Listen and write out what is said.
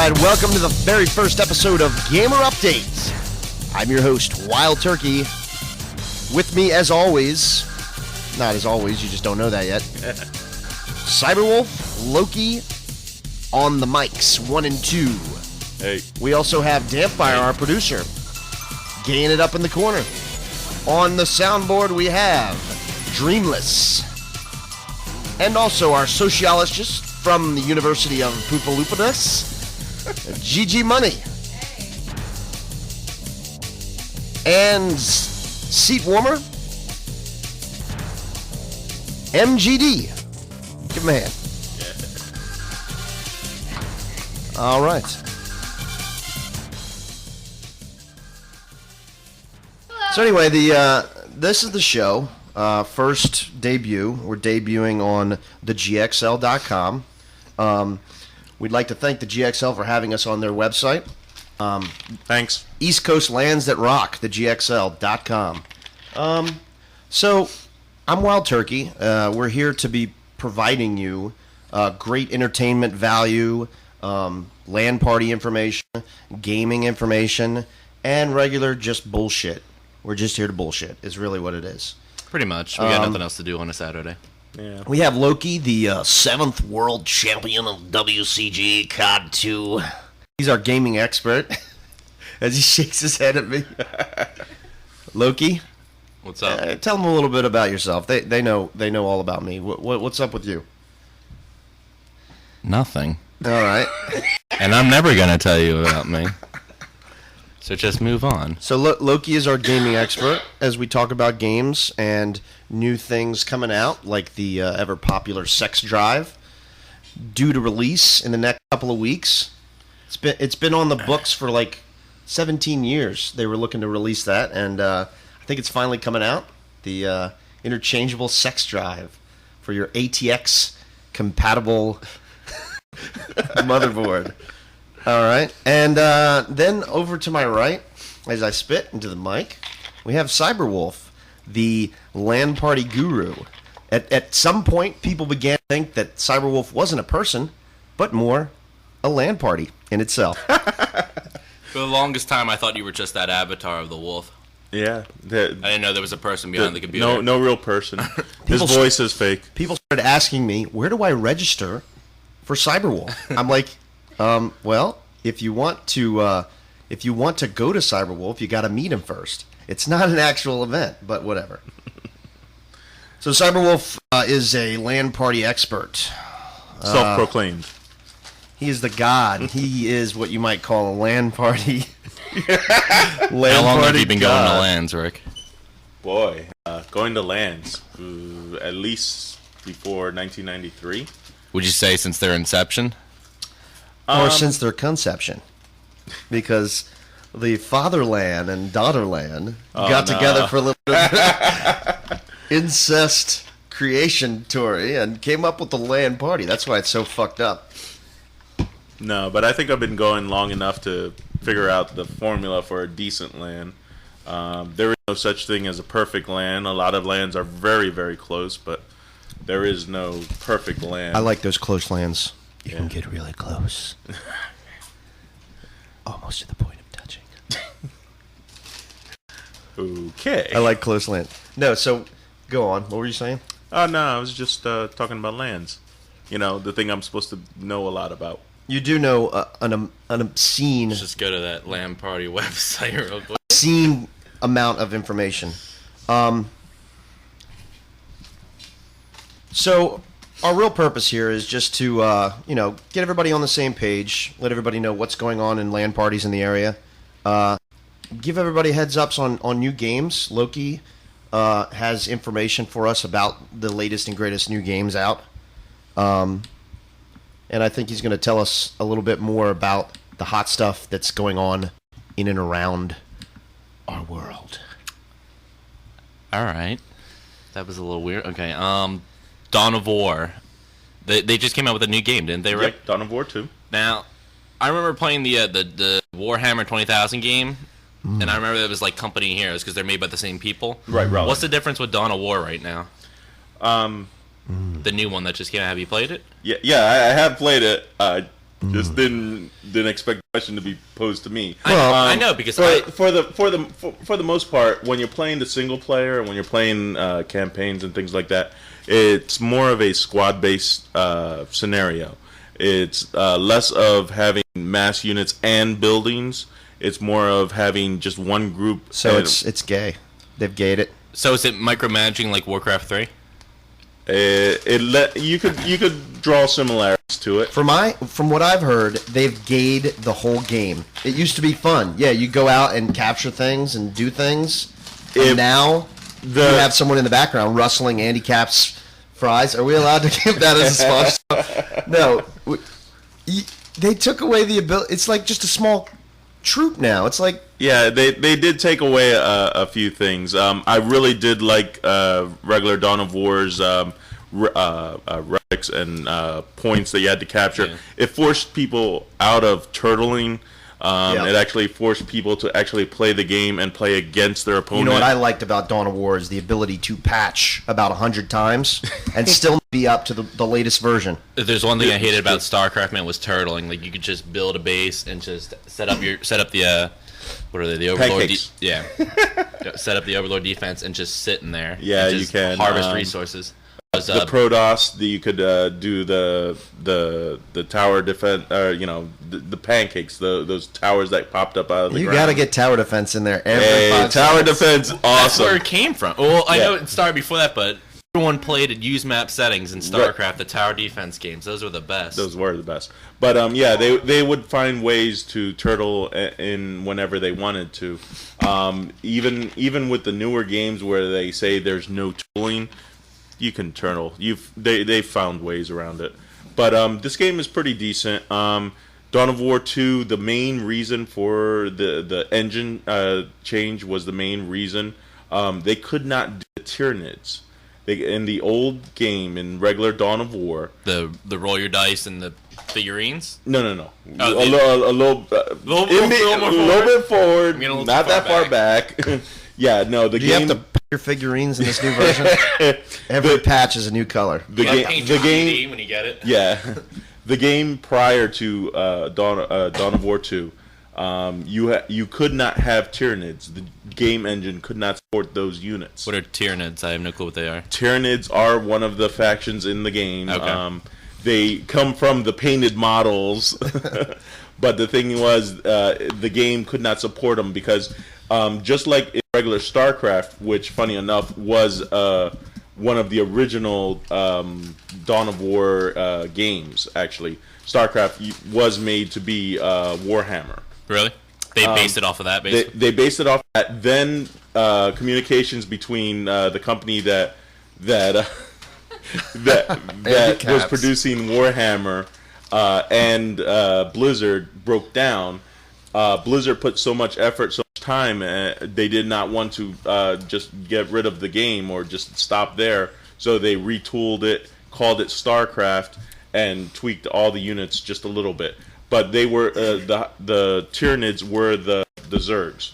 right, welcome to the very first episode of Gamer Updates. I'm your host, Wild Turkey. With me, as always, not as always, you just don't know that yet, Cyberwolf, Loki, on the mics, 1 and 2. Hey. We also have Dampfire, our producer, gaying it up in the corner. On the soundboard, we have Dreamless. And also our sociologist from the University of Poopaloopagus, GG Money. And seat warmer, MGD. Give him a hand. Yeah. All right. So anyway, this is the show. First debut. We're debuting on the GXL.com. We'd like to thank the GXL for having us on their website. Thanks. East Coast Lands That Rock, the GXL.com. So, I'm Wild Turkey. We're here to be providing you great entertainment value, LAN party information, gaming information, and regular just bullshit. We're just here to bullshit, is really what it is. Pretty much. We got nothing else to do on a Saturday. Yeah. We have Loki, the 7th world champion of WCG COD 2. He's our gaming expert. As he shakes his head at me. Loki, what's up? Tell them a little bit about yourself. They know all about me. What's up with you? Nothing. All right. And I'm never gonna tell you about me. So just move on. So Loki is our gaming expert as we talk about games and new things coming out, like the ever popular Sex Drive, due to release in the next couple of weeks. It's been on the books for like 17 years. They were looking to release that, and I think it's finally coming out. The interchangeable Sex Drive for your ATX compatible motherboard. All right, and then over to my right, as I spit into the mic, we have Cyberwolf, the LAN party guru. At some point, people began to think that Cyberwolf wasn't a person, but more a LAN party in itself. For the longest time, I thought you were just that avatar of the wolf. Yeah. I didn't know there was a person behind the computer. No real person. His voice is fake. People started asking me, where do I register for Cyberwolf? I'm like, well, if you want to go to Cyberwolf, you got to meet him first. It's not an actual event, but whatever. So Cyberwolf is a LAN party expert. Self-proclaimed. He is the god. He is what you might call a LAN party. How long have you been going to LANs, Rick? Boy, going to LANs at least before 1993. Would you say since their inception? Or since their conception. Because the fatherland and daughterland got together for a little bit of incest creation story and came up with the LAN party. That's why it's so fucked up. No, but I think I've been going long enough to figure out the formula for a decent LAN. There is no such thing as a perfect LAN. A lot of LANs are very, very close, but there is no perfect LAN. I like those close LANs. You can get really close. Almost to the point of touching. Okay. I like close LAN. No, so go on. What were you saying? Oh, no, I was just talking about LANs. You know, the thing I'm supposed to know a lot about. You do know an obscene... Let's just go to that LAN party website real quick. Obscene amount of information. So... Our real purpose here is just to, get everybody on the same page, let everybody know what's going on in LAN parties in the area, give everybody heads ups on new games. Loki has information for us about the latest and greatest new games out, and I think he's going to tell us a little bit more about the hot stuff that's going on in and around our world. All right. That was a little weird. Okay, Dawn of War. They just came out with a new game, didn't they, Rick? Yep, Dawn of War 2. Now, I remember playing the Warhammer 20,000 game, and I remember it was like Company Heroes because they're made by the same people. Right. What's the difference with Dawn of War right now? The new one that just came out. Have you played it? Yeah, I have played it. Just didn't expect the question to be posed to me. I know because for the most part, when you're playing the single player and when you're playing campaigns and things like that, it's more of a squad based scenario. It's less of having mass units and buildings. It's more of having just one group. So it's gay. They've gayed it. So is it micromanaging like Warcraft 3? You could draw similarities to it. From what I've heard, they've gayed the whole game. It used to be fun. Yeah, you go out and capture things and do things. And now you have someone in the background rustling Andy Cap's fries. Are we allowed to give that as a sponsor? No. They took away the ability. It's like just a small troop now. It's like... Yeah, they did take away a few things. I really did like regular Dawn of War's relics and points that you had to capture. Yeah. It forced people out of turtling. It actually forced people to actually play the game and play against their opponent. You know what I liked about Dawn of War is the ability to patch about 100 times and still be up to the latest version. If there's one thing I hated about StarCraft, man, was turtling. Like you could just build a base and just set up the what are they? The Overlord. Set up the Overlord defense and just sit in there. Yeah, and just you can harvest resources. The Protoss, you could do the tower defense, the pancakes, those towers that popped up out of the ground. You got to get tower defense in there every 5 tower seconds. Defense, awesome. That's where it came from. Well, I know it started before that, but everyone played at use map settings in StarCraft, the tower defense games. Those were the best. Those were the best. But they would find ways to turtle in whenever they wanted to. Even with the newer games where they say there's no tooling, you can turtle. They found ways around it. But this game is pretty decent. Dawn of War 2, the main reason for the engine change was the main reason. They could not do the Tyranids. In the old game, in regular Dawn of War, the roll your dice and the figurines. No. Oh, a little bit forward, not that far back. Yeah, no. The Do game. You have to pick your figurines in this new version. Every patch is a new color. The game. When you get it. Yeah, the game prior to Dawn of War 2. You could not have Tyranids. The game engine could not support those units. What are Tyranids? I have no clue what they are. Tyranids are one of the factions in the game. Okay. They come from the painted models, but the thing was, the game could not support them because, just like in regular StarCraft, which, funny enough, was one of the original Dawn of War games. Actually, StarCraft was made to be Warhammer. Really? They based it off of that, basically? They based it off that. Then communications between the company that was producing Warhammer and Blizzard broke down. Blizzard put so much effort, so much time, they did not want to just get rid of the game or just stop there. So they retooled it, called it StarCraft, and tweaked all the units just a little bit. But they were the Tyranids were the Zergs.